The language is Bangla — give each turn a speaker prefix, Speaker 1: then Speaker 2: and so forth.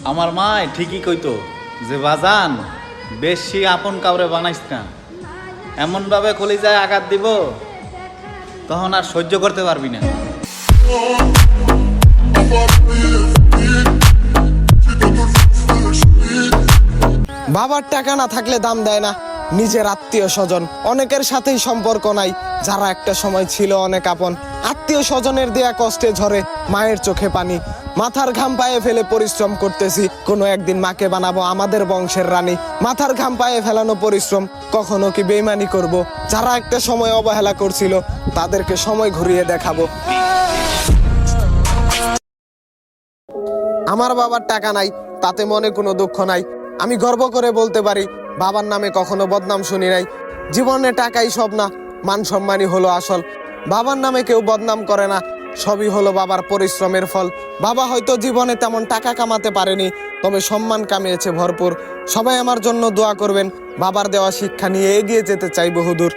Speaker 1: আমার মা ঠিকই কইতো যে বাজান বেশি আপন কাউরে বানাইস না, এমনভাবে কলিজায় আঘাত দিব তখন আর সহ্য করতে পারবি না।
Speaker 2: বাবার টাকা না থাকলে দাম দেয় না নিজের আত্মীয় স্বজন, অনেকের সাথেই সম্পর্ক নাই যারা একটা সময় ছিল অনেক আপন। আত্মীয় স্বজনের দেয়া কষ্টে ঝরে মায়ের চোখে পানি, মাথার ঘাম পায়ে ফেলে পরিশ্রম করতেছি কোনো একদিন মাকে বানাবো আমাদের বংশের রানী। মাথার ঘাম পায়ে ফেলানো পরিশ্রম কখনো কি বেইমানি করব? যারা একটা সময় অবহেলা করছিল তাদেরকে সময় ঘুরিয়ে দেখাবো। আমার বাবার টাকা নাই তাতে মনে কোনো দুঃখ নাই, আমি গর্ব করে বলতে পারি বাবার নামে কখনো বদনাম শুনি নাই। জীবনে টাকাই সব না, মান সম্মানই হলো আসল। বাবার নামে কেউ বদনাম করে না, সবই হলো বাবার পরিশ্রমের ফল। বাবা হয়তো জীবনে তেমন টাকা কামাতে পারেনি, তবে সম্মান কামিয়েছে ভরপুর। সবাই আমার জন্য দোয়া করবেন, বাবার দেওয়া শিক্ষা নিয়ে এগিয়ে যেতে চাই বহুদূর।